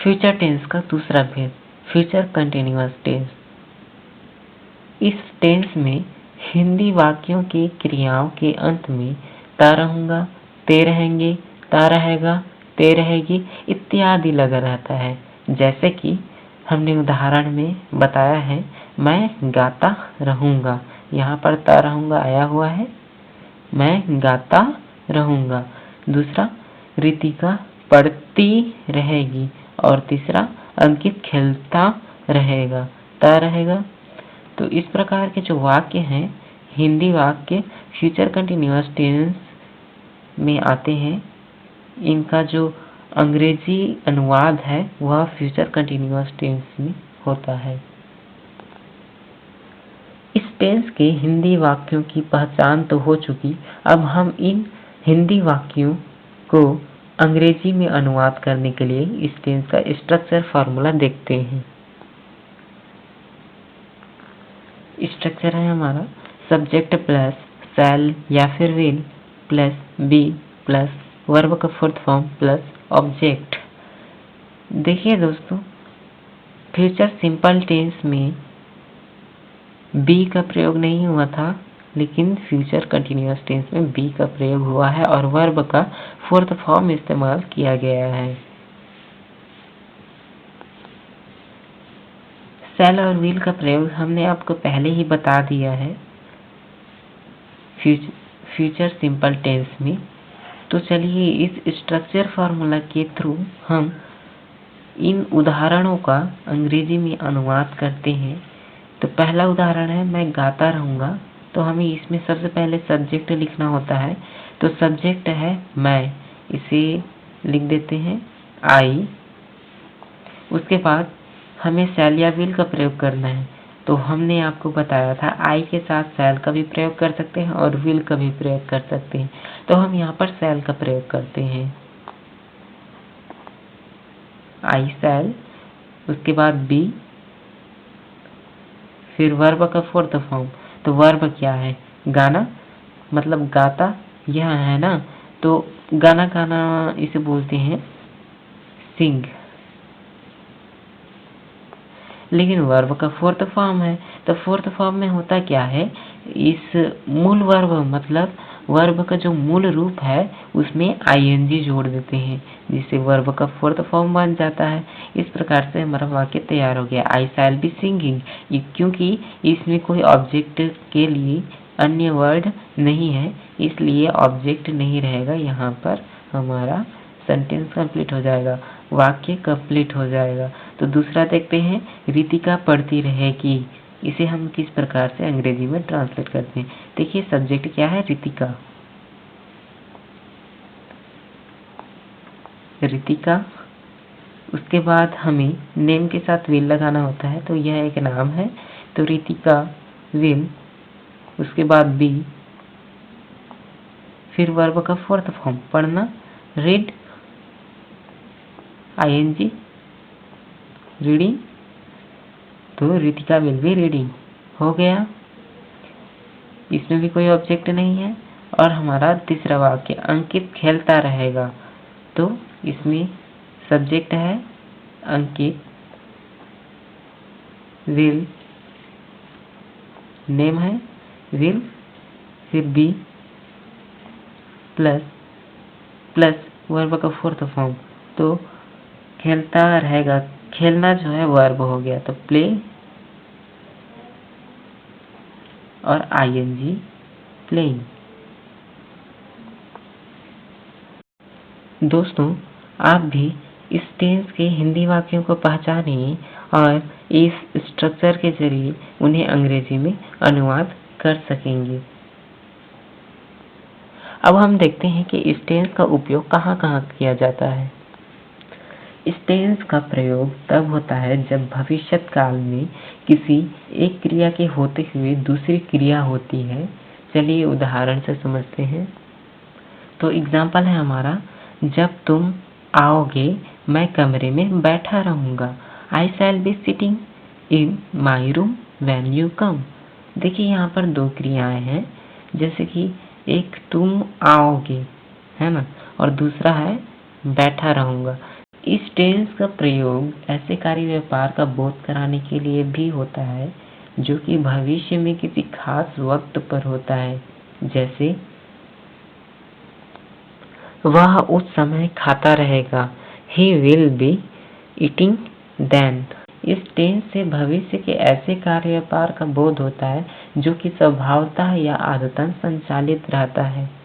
Future tense का दूसरा भेद, फ्यूचर कंटिन्यूअस टेंस। इस टेंस में हिंदी वाक्यों की क्रियाओं के अंत में ता रहूंगा, ते रहेंगे, ता रहेगा, ते रहेगी इत्यादि लगा रहता है। जैसे कि हमने उदाहरण में बताया है, मैं गाता रहूंगा। यहाँ पर ता रहूंगा आया हुआ है, मैं गाता रहूंगा। दूसरा, रितिका पढ़ती रहेगी और तीसरा, अंकित खेलता रहेगा, ता रहेगा। तो इस प्रकार के जो वाक्य हैं, हिंदी वाक्य फ्यूचर कंटिन्यूअस टेंस में आते हैं। इनका जो अंग्रेजी अनुवाद है वह फ्यूचर कंटिन्यूअस टेंस में होता है। इस टेंस के हिंदी वाक्यों की पहचान तो हो चुकी, अब हम इन हिंदी वाक्यों को अंग्रेजी में अनुवाद करने के लिए इस टेंस का स्ट्रक्चर फॉर्मूला देखते हैं। स्ट्रक्चर है हमारा सब्जेक्ट प्लस शैल या फिर will plus be plus verb का फोर्थ फॉर्म प्लस ऑब्जेक्ट। देखिए दोस्तों, फ्यूचर सिंपल टेंस में बी का प्रयोग नहीं हुआ था, लेकिन फ्यूचर कंटिन्यूअस टेंस में बी का प्रयोग हुआ है और वर्ब का फोर्थ फॉर्म इस्तेमाल किया गया है। शैल और विल का प्रयोग हमने आपको पहले ही बता दिया है फ्यूचर सिंपल टेंस में। तो चलिए इस स्ट्रक्चर फार्मूला के थ्रू हम इन उदाहरणों का अंग्रेजी में अनुवाद करते हैं। तो पहला उदाहरण है, मैं गाता रहूंगा। तो हमें इसमें सबसे पहले सब्जेक्ट लिखना होता है। तो सब्जेक्ट है मैं, इसे लिख देते हैं आई। उसके बाद हमें शैल या विल का प्रयोग करना है। तो हमने आपको बताया था आई के साथ शैल का भी प्रयोग कर सकते हैं और विल का भी प्रयोग कर सकते हैं। तो हम यहाँ पर शैल का प्रयोग करते हैं, आई शैल। उसके बाद बी, फिर वर्ब का फोर्थ फॉर्म। तो वर्ब क्या है, गाना, मतलब गाता यह है ना। तो गाना गाना इसे बोलते हैं सिंग, लेकिन वर्ब का फोर्थ फॉर्म है। तो फोर्थ फॉर्म में होता क्या है, इस मूल वर्ब मतलब वर्ब का जो मूल रूप है उसमें आईएनजी जोड़ देते हैं, जिससे वर्ब का फोर्थ फॉर्म बन जाता है। इस प्रकार से हमारा वाक्य तैयार हो गया, आई शैल बी सिंगिंग। क्योंकि इसमें कोई ऑब्जेक्ट के लिए अन्य वर्ड नहीं है, इसलिए ऑब्जेक्ट नहीं रहेगा। यहाँ पर हमारा सेंटेंस कंप्लीट हो जाएगा, वाक्य कंप्लीट हो जाएगा। तो दूसरा देखते हैं, रितिका पढ़ती रहेगी। इसे हम किस प्रकार से अंग्रेजी में ट्रांसलेट करते हैं। देखिए सब्जेक्ट क्या है, रितिका, रितिका। उसके बाद हमें नेम के साथ विल लगाना होता है। तो यह एक नाम है, तो रितिका विल। उसके बाद बी, फिर वर्ब का फोर्थ फॉर्म पढ़ना, रीड, आईएनजी रीडिंग। तो रितिका विल बी रीडिंग हो गया, इसमें भी कोई ऑब्जेक्ट नहीं है। और हमारा तीसरा वाक्य, अंकित खेलता रहेगा। तो इसमें सब्जेक्ट है अंकित, विल, नेम है विल, फिर बी प्लस प्लस वर्ब का फोर्थ फॉर्म। तो खेलता रहेगा, खेलना जो है वर्ब हो गया, तो प्ले और आईएनजी प्लेइंग। दोस्तों, आप भी इस टेंस के हिंदी वाक्यों को पहचानिए और इस स्ट्रक्चर के जरिए उन्हें अंग्रेजी में अनुवाद कर सकेंगे। अब हम देखते हैं कि इस टेंस का उपयोग कहाँ कहाँ किया जाता है। इस टेंस का प्रयोग तब होता है जब भविष्यत काल में किसी एक क्रिया के होते हुए दूसरी क्रिया होती है। चलिए उदाहरण से समझते हैं। तो एग्जाम्पल है हमारा, जब तुम आओगे मैं कमरे में बैठा रहूंगा। I shall be sitting in my room when you come. देखिए यहाँ पर दो क्रियाएं हैं, जैसे कि एक तुम आओगे है ना, और दूसरा है बैठा रहूंगा। इस टेंस का प्रयोग ऐसे कार्य व्यापार का बोध कराने के लिए भी होता है जो कि भविष्य में किसी खास वक्त पर होता है, जैसे वह उस समय खाता रहेगा, he will be eating then। इस टेंस से भविष्य के ऐसे कार्य व्यापार का बोध होता है जो कि स्वभावतः या आदतन संचालित रहता है।